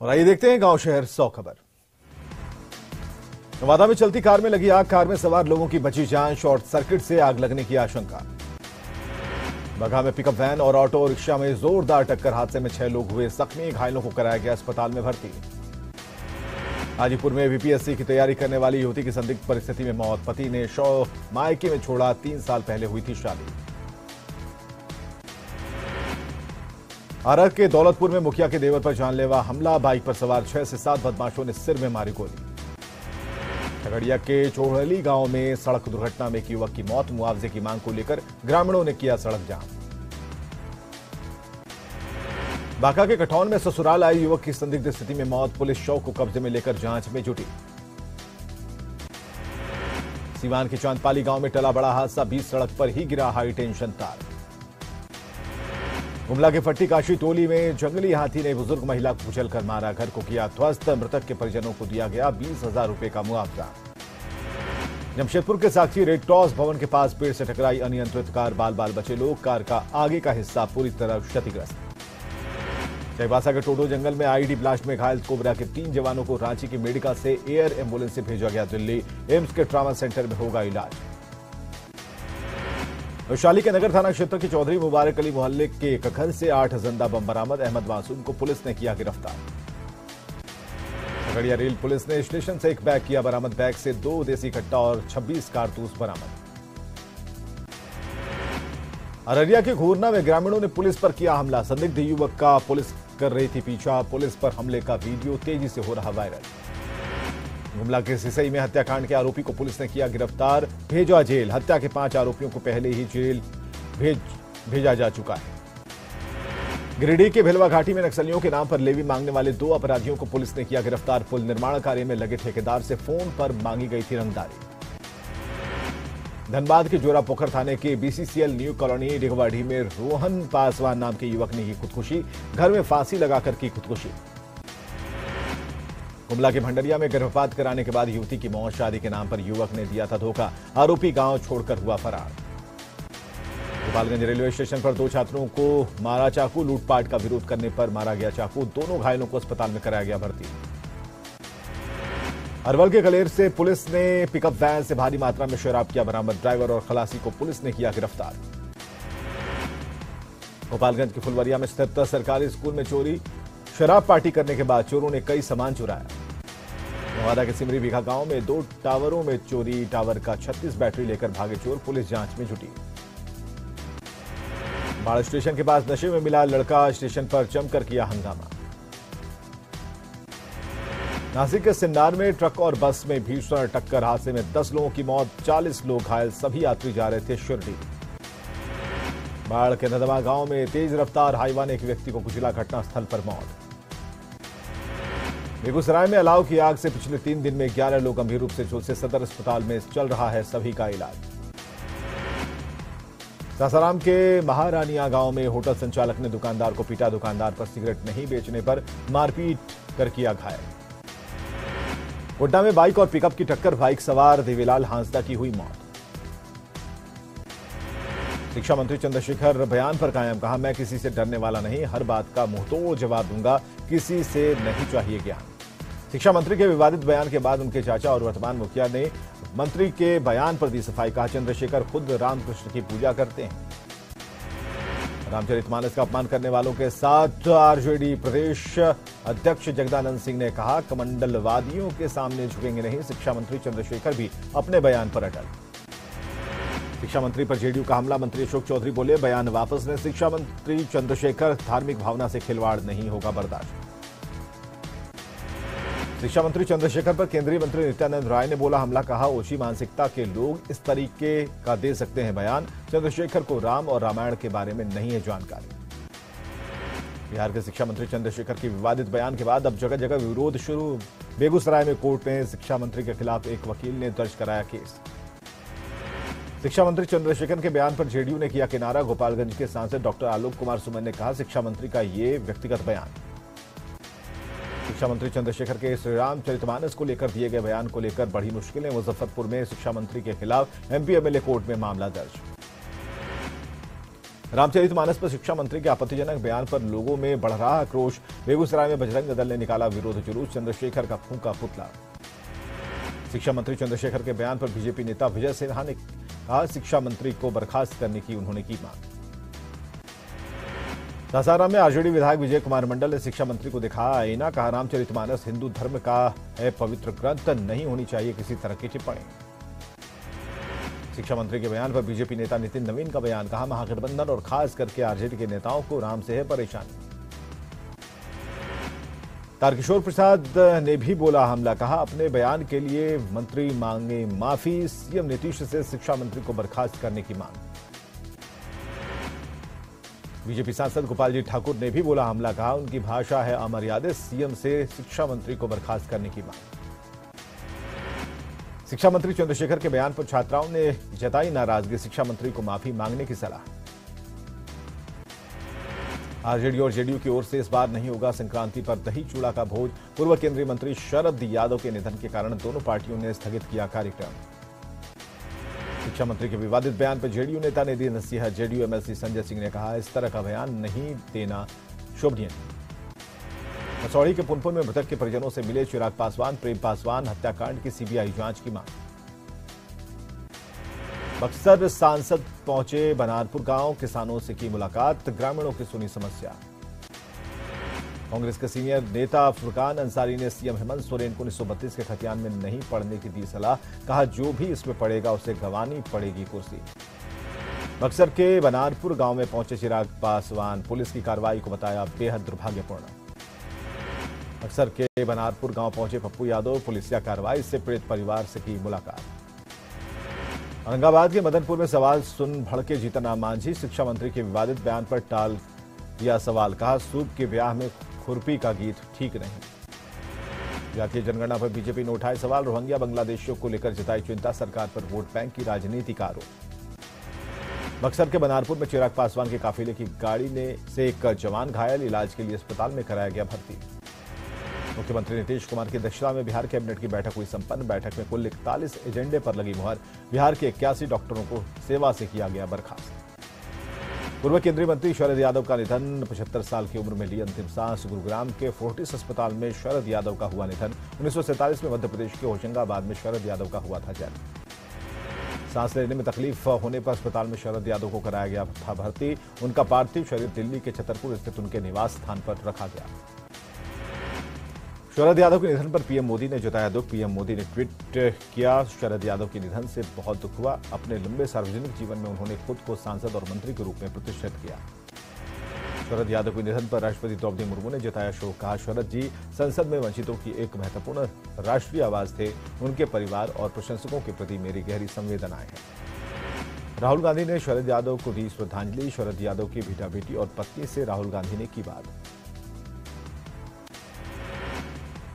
और आइए देखते हैं गांव शहर 100 खबर। नवादा में चलती कार में लगी आग, कार में सवार लोगों की बची जान, शॉर्ट सर्किट से आग लगने की आशंका। बगहा में पिकअप वैन और ऑटो रिक्शा में जोरदार टक्कर, हादसे में 6 लोग हुए जख्मी, घायलों को कराया गया अस्पताल में भर्ती। हाजीपुर में बीपीएससी की तैयारी करने वाली युवती की संदिग्ध परिस्थिति में मौत, पति ने शव मायके में छोड़ा, 3 साल पहले हुई थी शादी। आरग के दौलतपुर में मुखिया के देवर पर जानलेवा हमला, बाइक पर सवार 6 से 7 बदमाशों ने सिर में मारी गोली। झगड़िया के चोहली गांव में सड़क दुर्घटना में एक युवक की मौत, मुआवजे की मांग को लेकर ग्रामीणों ने किया सड़क जाम। बांका के कठौन में ससुराल आए युवक की संदिग्ध स्थिति में मौत, पुलिस शव को कब्जे में लेकर जांच में जुटी। सीवान के चांदपाली गांव में टला बड़ा हादसा, बीच सड़क पर ही गिरा हाई टेंशन तार। गुमला के फट्टी काशी टोली में जंगली हाथी ने बुजुर्ग महिला को कुचलकर मारा, घर को किया ध्वस्त, मृतक के परिजनों को दिया गया 20,000 रुपए का मुआवजा। जमशेदपुर के साक्षी रेड क्रॉस भवन के पास पेड़ से टकराई अनियंत्रित कार, बाल बाल बचे लोग, कार का आगे का हिस्सा पूरी तरह क्षतिग्रस्त। चाईबासा के टोडो जंगल में आईडी ब्लास्ट में घायल कोबरा के 3 जवानों को रांची की मेडिका से एयर एम्बुलेंस से भेजा गया दिल्ली, एम्स के ट्रामा सेंटर में होगा इलाज। वैशाली के नगर थाना क्षेत्र के चौधरी मुबारक अली मोहल्ले के एक घर से 8 जिंदा बम बरामद, अहमद मासूम को पुलिस ने किया गिरफ्तार। झगड़िया रेल पुलिस ने स्टेशन से एक बैग किया बरामद, बैग से 2 देसी कट्टा और 26 कारतूस बरामद। अररिया के घूरना में ग्रामीणों ने पुलिस पर किया हमला, संदिग्ध युवक का पुलिस कर रही थी पीछा, पुलिस पर हमले का वीडियो तेजी से हो रहा वायरल। गुमला के सिसई में हत्याकांड के आरोपी को पुलिस ने किया गिरफ्तार, भेजा जेल, हत्या के 5 आरोपियों को पहले ही जेल भेजा जा चुका है। गिरिडीह के भिलवा घाटी में नक्सलियों के नाम पर लेवी मांगने वाले 2 अपराधियों को पुलिस ने किया गिरफ्तार, पुल निर्माण कार्य में लगे ठेकेदार से फोन पर मांगी गई थी रंगदारी। धनबाद के जोरा पोखर थाने के बीसीसीएल न्यू कॉलोनी डिगवाड़ी में रोहन पासवान नाम के युवक ने की खुदकुशी, घर में फांसी लगाकर की खुदकुशी। गुमला के भंडरिया में गर्भपात कराने के बाद युवती की मौत, शादी के नाम पर युवक ने दिया था धोखा, आरोपी गांव छोड़कर हुआ फरार। गोपालगंज रेलवे स्टेशन पर 2 छात्रों को मारा चाकू, लूटपाट का विरोध करने पर मारा गया चाकू, दोनों घायलों को अस्पताल में कराया गया भर्ती। अरवल के कलेर से पुलिस ने पिकअप वैन से भारी मात्रा में शराब किया बरामद, ड्राइवर और खलासी को पुलिस ने किया गिरफ्तार। गोपालगंज के फुलवरिया में स्थित सरकारी स्कूल में चोरी, शराब पार्टी करने के बाद चोरों ने कई सामान चुराया। नवादा के सिमरी बीघा गांव में 2 टावरों में चोरी, टावर का 36 बैटरी लेकर भागे चोर, पुलिस जांच में जुटी। बाड़ स्टेशन के पास नशे में मिला लड़का, स्टेशन पर जमकर किया हंगामा। नासिक के सिन्नार में ट्रक और बस में भीषण टक्कर, हादसे में 10 लोगों की मौत, 40 लोग घायल, सभी यात्री जा रहे थे शिरडी। बाढ़ के नदमा गांव में तेज रफ्तार हाईवा ने एक व्यक्ति को कुचला, घटनास्थल पर मौत। बेगूसराय में अलाव की आग से पिछले 3 दिन में 11 लोग गंभीर रूप से झुलसे, सदर अस्पताल में चल रहा है सभी का इलाज। सासाराम के महारानिया गांव में होटल संचालक ने दुकानदार को पीटा, दुकानदार पर सिगरेट नहीं बेचने पर मारपीट कर किया घायल। गोड्डा में बाइक और पिकअप की टक्कर, बाइक सवार देवीलाल हांसदा की हुई मौत। शिक्षा मंत्री चंद्रशेखर बयान पर कायम, कहा मैं किसी से डरने वाला नहीं, हर बात का मुंहतोड़ जवाब दूंगा, किसी से नहीं चाहिए ज्ञान। शिक्षा मंत्री के विवादित बयान के बाद उनके चाचा और वर्तमान मुखिया ने मंत्री के बयान पर दी सफाई, कहा चंद्रशेखर खुद रामकृष्ण की पूजा करते हैं। रामचरितमानस का अपमान करने वालों के साथ आरजेडी प्रदेश अध्यक्ष जगदानंद सिंह ने कहा कमंडलवादियों के सामने झुकेंगे नहीं, शिक्षा मंत्री चंद्रशेखर भी अपने बयान पर अटल। शिक्षा मंत्री पर जेडीयू का हमला, मंत्री अशोक चौधरी बोले बयान वापस लें, शिक्षा मंत्री चंद्रशेखर धार्मिक भावना से खिलवाड़ नहीं होगा बर्दाश्त। शिक्षा मंत्री चंद्रशेखर पर केंद्रीय मंत्री नित्यानंद राय ने बोला हमला, कहा ओछी मानसिकता के लोग इस तरीके का दे सकते हैं बयान, चंद्रशेखर को राम और रामायण के बारे में नहीं है जानकारी। बिहार के शिक्षा मंत्री चंद्रशेखर के विवादित बयान के बाद अब जगह जगह विरोध शुरू, बेगूसराय में कोर्ट में शिक्षा मंत्री के खिलाफ एक वकील ने दर्ज कराया केस। शिक्षा मंत्री चंद्रशेखर के बयान पर जेडीयू ने किया किनारा, गोपालगंज के सांसद डॉक्टर आलोक कुमार सुमन ने कहा शिक्षा मंत्री का ये व्यक्तिगत बयान। शिक्षा मंत्री चंद्रशेखर के श्री रामचरितमानस को लेकर दिए गए बयान को लेकर बढ़ी मुश्किलें, मुजफ्फरपुर में शिक्षा मंत्री के खिलाफ एमपी एमएलए कोर्ट में मामला दर्ज। रामचरितमानस पर शिक्षा मंत्री के आपत्तिजनक बयान पर लोगों में बढ़ रहा आक्रोश। बेगूसराय में बजरंग दल ने निकाला विरोध जुलूस। चंद्रशेखर का फूंका पुतला। शिक्षा मंत्री चंद्रशेखर के बयान पर बीजेपी नेता विजय सिन्हा ने कहा, शिक्षा मंत्री को बर्खास्त करने की उन्होंने की मांग। सासाराम में आरजेडी विधायक विजय कुमार मंडल ने शिक्षा मंत्री को दिखाया आईना। कहा, रामचरितमानस हिंदू धर्म का है पवित्र ग्रंथ, नहीं होनी चाहिए किसी तरह की टिप्पणी। शिक्षा मंत्री के बयान पर बीजेपी नेता नितिन नवीन का बयान। कहा, महागठबंधन और खास करके आरजेडी के नेताओं को राम से है परेशानी। तारकिशोर प्रसाद ने भी बोला हमला। कहा, अपने बयान के लिए मंत्री मांगे माफी। सीएम नीतीश से शिक्षा मंत्री को बर्खास्त करने की मांग। बीजेपी सांसद गोपाल जी ठाकुर ने भी बोला हमला। कहा, उनकी भाषा है अमर्यादित। सीएम से शिक्षा मंत्री को बर्खास्त करने की मांग। शिक्षा मंत्री चंद्रशेखर के बयान पर छात्राओं ने जताई नाराजगी। शिक्षा मंत्री को माफी मांगने की सलाह। आरजेडी और जेडीयू की ओर से इस बार नहीं होगा संक्रांति पर दही चूड़ा का भोज। पूर्व केंद्रीय मंत्री शरद यादव के निधन के कारण दोनों पार्टियों ने स्थगित किया कार्यक्रम। शिक्षा मंत्री के विवादित बयान पर जेडीयू नेता ने दी नसीहत। जेडीयू एमएलसी संजय सिंह ने कहा, इस तरह का बयान नहीं देना शोभनीय नहीं। मसौड़ी के पुनपुन में मृतक के परिजनों से मिले चिराग पासवान। प्रेम पासवान हत्याकांड की सीबीआई जांच की मांग। बक्सर सांसद पहुंचे बनारपुर गांव। किसानों से की मुलाकात। ग्रामीणों की सुनी समस्या। कांग्रेस के सीनियर नेता फुरकान अंसारी ने सीएम हेमंत सोरेन को 1932 के खतियान में नहीं पढ़ने की दी सलाह। कहा, जो भी इसमें पड़ेगा उसे गंवानी पड़ेगी कुर्सी। बक्सर के बनारपुर गांव में पहुंचे चिराग पासवान। पुलिस की कार्रवाई को बताया बेहद दुर्भाग्यपूर्ण। बक्सर के बनारपुर गांव पहुंचे पप्पू यादव। पुलिसिया कार्रवाई से पीड़ित परिवार से की मुलाकात। औरंगाबाद के मदनपुर में सवाल सुन भड़के जीतन राम मांझी। शिक्षा मंत्री के विवादित बयान पर टाल दिया सवाल। कहा, सूप के ब्याह में खुरपी का गीत ठीक नहीं। जातीय जनगणना पर बीजेपी ने उठाए सवाल। रोहिंग्या बांग्लादेशियों को लेकर जताई चिंता। सरकार पर वोट बैंक की राजनीति का आरोप। बक्सर के बनारपुर में चिराग पासवान के काफिले की गाड़ी से एक जवान घायल। इलाज के लिए अस्पताल में कराया गया भर्ती। मुख्यमंत्री नीतीश कुमार की अध्यक्षता में बिहार कैबिनेट की बैठक हुई संपन्न। बैठक में कुल 41 एजेंडे पर लगी मुहर। बिहार के 81 डॉक्टरों को सेवा से किया गया बर्खास्त। पूर्व केंद्रीय मंत्री शरद यादव का निधन। 75 साल की उम्र में ली अंतिम सांस। गुरुग्राम के फोर्टिस अस्पताल में शरद यादव का हुआ निधन। 1947 में मध्य प्रदेश के होशंगाबाद में शरद यादव का हुआ था जन्म। सांस लेने में तकलीफ होने पर अस्पताल में शरद यादव को कराया गया था भर्ती। उनका पार्थिव शरीर दिल्ली के छतरपुर स्थित उनके निवास स्थान पर रखा गया। शरद यादव के निधन पर पीएम मोदी ने जताया दुख। पीएम मोदी ने ट्वीट किया, शरद यादव के निधन से बहुत दुख हुआ। अपने लंबे सार्वजनिक जीवन में उन्होंने खुद को सांसद और मंत्री के रूप में प्रतिष्ठित किया। शरद यादव के निधन पर राष्ट्रपति द्रौपदी मुर्मू ने जताया शोक। कहा, शरद जी संसद में वंचितों की एक महत्वपूर्ण राष्ट्रीय आवाज थे। उनके परिवार और प्रशंसकों के प्रति मेरी गहरी संवेदनाएं हैं। राहुल गांधी ने शरद यादव को दी श्रद्धांजलि। शरद यादव की बेटा बेटी और पत्नी से राहुल गांधी ने की बात।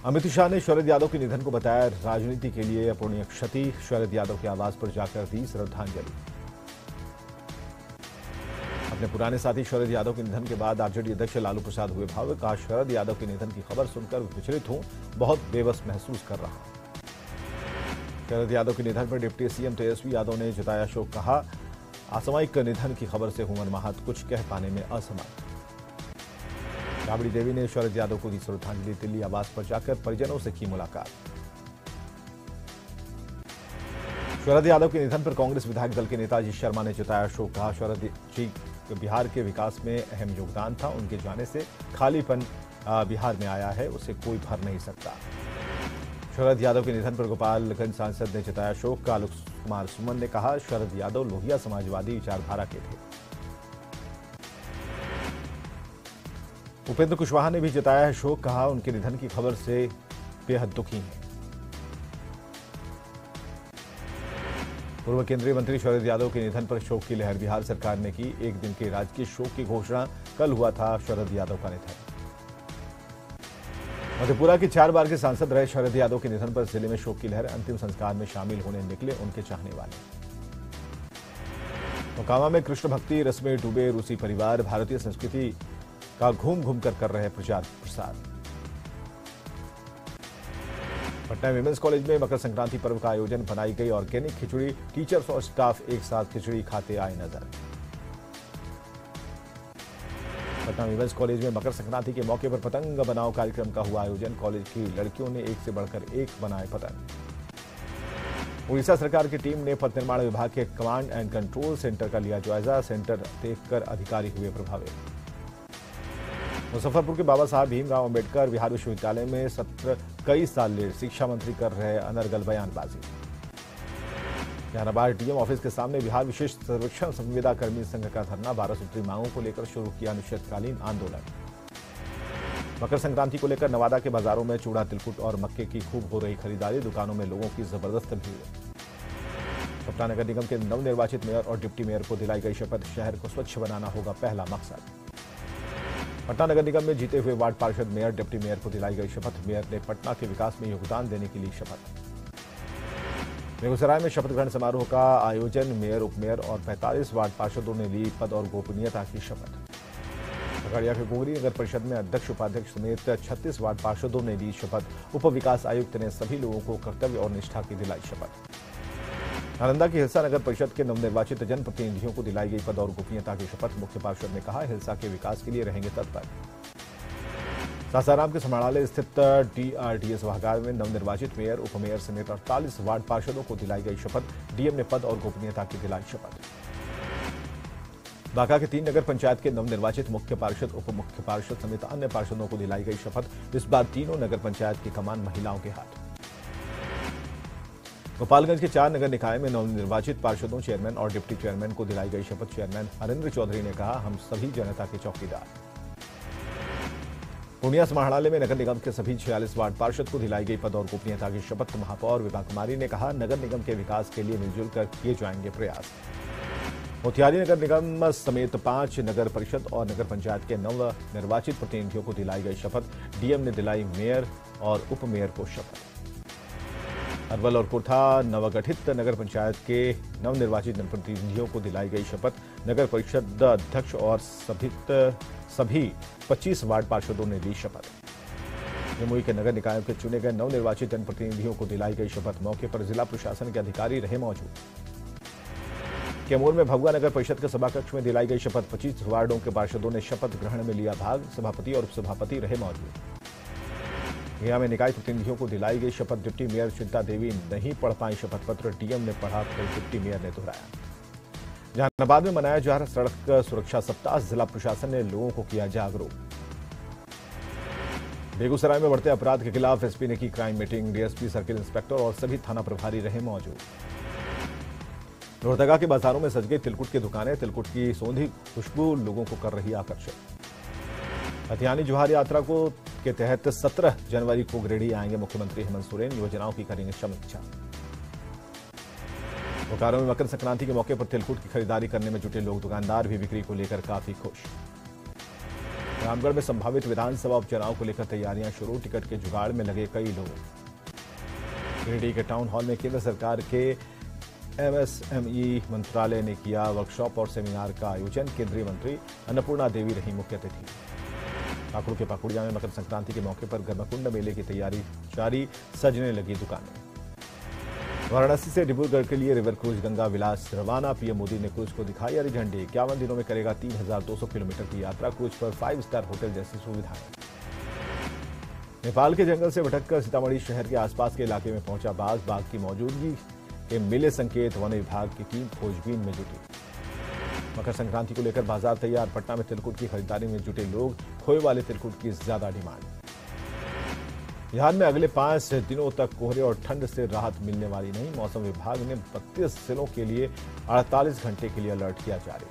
अमित शाह ने शरद यादव के निधन को बताया राजनीति के लिए अपूरणीय क्षति। शरद यादव के आवास पर जाकर दी श्रद्धांजलि। अपने पुराने साथी शरद यादव के निधन के बाद आरजेडी अध्यक्ष लालू प्रसाद हुए भावुक। कहा, शरद यादव के निधन की खबर सुनकर विचलित हूं, बहुत बेबस महसूस कर रहा हूं। शरद यादव के निधन पर डिप्टी सीएम तेजस्वी यादव ने जताया शोक। कहा, असामयिक निधन की खबर से हूं मनमाहत, कुछ कह पाने में असमर्थ। राबड़ी देवी ने शरद यादव को दी श्रद्धांजलि। दिल्ली आवास पर जाकर परिजनों से की मुलाकात। शरद यादव के निधन पर कांग्रेस विधायक दल के नेता अजीत शर्मा ने जताया शोक। कहा, शरद जी बिहार के विकास में अहम योगदान था। उनके जाने से खालीपन बिहार में आया है, उसे कोई भर नहीं सकता। शरद यादव के निधन पर गोपालगंज सांसद ने जताया शोक। आलोक कुमार सुमन ने कहा, शरद यादव लोहिया समाजवादी विचारधारा के थे। उपेंद्र कुशवाहा ने भी जताया है शोक। कहा, उनके निधन की खबर से बेहद दुखी हैं। पूर्व केंद्रीय मंत्री शरद यादव के निधन पर शोक की लहर। बिहार सरकार ने की एक दिन के राजकीय शोक की घोषणा। कल हुआ था शरद यादव का निधन। मधेपुरा के 4 बार के सांसद रहे शरद यादव के निधन पर जिले में शोक की लहर। अंतिम संस्कार में शामिल होने निकले उनके चाहने वाले। मोकामा में कृष्ण भक्ति रस में डूबे रूसी परिवार। भारतीय संस्कृति का घूम घूम कर रहे प्रचार प्रसार। पटना विमेंस कॉलेज में मकर संक्रांति पर्व का आयोजन। बनाई गई ऑर्गेनिक खिचड़ी। टीचर्स और स्टाफ एक साथ खिचड़ी खाते आए नजर। पटना विमेंस कॉलेज में मकर संक्रांति के मौके पर पतंग बनाओ कार्यक्रम का हुआ आयोजन। कॉलेज की लड़कियों ने एक से बढ़कर एक बनाए पतंग। उड़ीसा सरकार की टीम ने पथ निर्माण विभाग के कमांड एंड कंट्रोल सेंटर का लिया जायजा। सेंटर देखकर अधिकारी हुए प्रभावित। मुजफ्फरपुर के बाबा साहब भीमराव अंबेडकर बिहार विश्वविद्यालय में सत्र कई साल लेट शिक्षा मंत्री कर रहे अनर्गल बयानबाजी। जहानाबाद डीएम ऑफिस के सामने बिहार विशेष सर्वेक्षण संविदा कर्मी संघ का धरना। 12 सूत्री मांगों को लेकर शुरू किया अनिश्चितकालीन आंदोलन। मकर संक्रांति को लेकर नवादा के बाजारों में चूड़ा, तिलकुट और मक्के की खूब हो रही खरीदारी। दुकानों में लोगों की जबरदस्त भीड़। पटना नगर निगम के नवनिर्वाचित मेयर और डिप्टी मेयर को दिलाई गई शपथ। शहर को स्वच्छ बनाना होगा पहला मकसद। पटना नगर निगम में जीते हुए वार्ड पार्षद, मेयर, डिप्टी मेयर को दिलाई गई शपथ। मेयर ने पटना के विकास में योगदान देने के लिए शपथ। बेगूसराय में शपथ ग्रहण समारोह का आयोजन। मेयर, उपमेयर और 45 वार्ड पार्षदों ने ली पद और गोपनीयता की शपथ। खगड़िया के गोगरी नगर परिषद में अध्यक्ष, उपाध्यक्ष समेत 36 वार्ड पार्षदों ने ली शपथ। उप विकास आयुक्त ने सभी लोगों को कर्तव्य और निष्ठा की दिलाई शपथ। नालंदा की हिलसा नगर परिषद के नवनिर्वाचित जनप्रतिनिधियों को दिलाई गई पद और गोपनीयता की शपथ। मुख्य पार्षद ने कहा, हिलसा के विकास के लिए रहेंगे तत्पर। सासाराम के समाड़ाले स्थित डीआरडीए सभागार में नवनिर्वाचित मेयर, उपमेयर समेत 48 वार्ड पार्षदों को दिलाई गई शपथ। डीएम ने पद और गोपनीयता की दिलाई शपथ। बांका के 3 नगर पंचायत के नवनिर्वाचित मुख्य पार्षद, उप मुख्य पार्षद समेत अन्य पार्षदों को दिलाई गई शपथ। इस बार तीनों नगर पंचायत की कमान महिलाओं के हाथ। गोपालगंज के 4 नगर निकाय में नवनिर्वाचित पार्षदों, चेयरमैन और डिप्टी चेयरमैन को दिलाई गई शपथ। चेयरमैन हरेंद्र चौधरी ने कहा, हम सभी जनता के चौकीदार। पूर्णिया समाहरणालय में नगर निगम के सभी 46 वार्ड पार्षद को दिलाई गई पद और गोपनीयता की शपथ। महापौर विभा कुमारी ने कहा, नगर निगम के विकास के लिए मिलजुल कर किए जाएंगे प्रयास। मोतिहारी नगर निगम समेत 5 नगर परिषद और नगर पंचायत के नवनिर्वाचित प्रतिनिधियों को दिलाई गई शपथ। डीएम ने दिलाई मेयर और उप मेयर को शपथ। अरवल और कुर्था नवगठित नगर पंचायत के नवनिर्वाचित जनप्रतिनिधियों को दिलाई गई शपथ। नगर परिषद अध्यक्ष और सभी 25 वार्ड पार्षदों ने ली शपथ। जमुई के नगर निकायों के चुने गए नवनिर्वाचित जनप्रतिनिधियों को दिलाई गई शपथ। मौके पर जिला प्रशासन के अधिकारी रहे मौजूद। कैमूर में भभुआ नगर परिषद के सभाकक्ष में दिलाई गई शपथ। 25 वार्डों के पार्षदों ने शपथ ग्रहण में लिया भाग। सभापति और उपसभापति रहे मौजूद। गया में निकाय प्रतिनिधियों को दिलाई गई शपथ। डिप्टी मेयर चिंता देवी नहीं पढ़ पाई शपथ पत्र। डीएम ने पढ़ा, फिर डिप्टी मेयर ने दोहराया। जहानाबाद में मनाया जा रहा सड़क सुरक्षा सप्ताह। जिला प्रशासन ने लोगों को किया जागरूक। बेगूसराय में बढ़ते अपराध के खिलाफ एसपी ने की crime meeting. DSP, circle inspector और सभी थाना प्रभारी रहे मौजूद। लोहरदगा के बाजारों में सज गई तिलकुट की दुकानें। तिलकुट की सौंधी खुशबू लोगों को कर रही आकर्षित। हथियानी जोहार यात्रा के तहत 17 जनवरी को गिरिडीह आएंगे मुख्यमंत्री हेमंत सोरेन। योजनाओं की करेंगे समीक्षा। बोकारो में मकर संक्रांति के मौके पर तिलकुट की खरीदारी करने में जुटे लोग, दुकानदार भी बिक्री को लेकर काफी खुश। रामगढ़ में संभावित विधानसभा उपचुनाव को लेकर तैयारियां शुरू। टिकट के जुगाड़ में लगे कई लोग। गिरिडीह के टाउन हॉल में केंद्र सरकार के एमएसएमई मंत्रालय ने किया वर्कशॉप और सेमिनार का आयोजन। केंद्रीय मंत्री अन्नपूर्णा देवी रही मुख्य अतिथि। पाकुड़ के पाकुड़िया में मकर संक्रांति के मौके पर गर्मकुंड मेले की तैयारी जारी, सजने लगी दुकानें। वाराणसी से डिब्रूगढ़ के लिए रिवर क्रूज गंगा विलास रवाना। पीएम मोदी ने क्रूज को दिखाई हरी झंडी। 51 दिनों में करेगा 3200 किलोमीटर की यात्रा। क्रूज पर 5 स्टार होटल जैसी सुविधाएं। नेपाल के जंगल से भटककर सीतामढ़ी शहर के आसपास के इलाके में पहुंचा बाघ। बाघ की मौजूदगी के मिले संकेत। वन विभाग की टीम खोजबीन में जुटी। मकर संक्रांति को लेकर बाजार तैयार। पटना में तिलकुट की खरीदारी में जुटे लोग। खोए वाले तिलकुट की ज्यादा डिमांड। बिहार में अगले 5 दिनों तक कोहरे और ठंड से राहत मिलने वाली नहीं। मौसम विभाग ने 32 जिलों के लिए 48 घंटे के लिए अलर्ट किया जारी।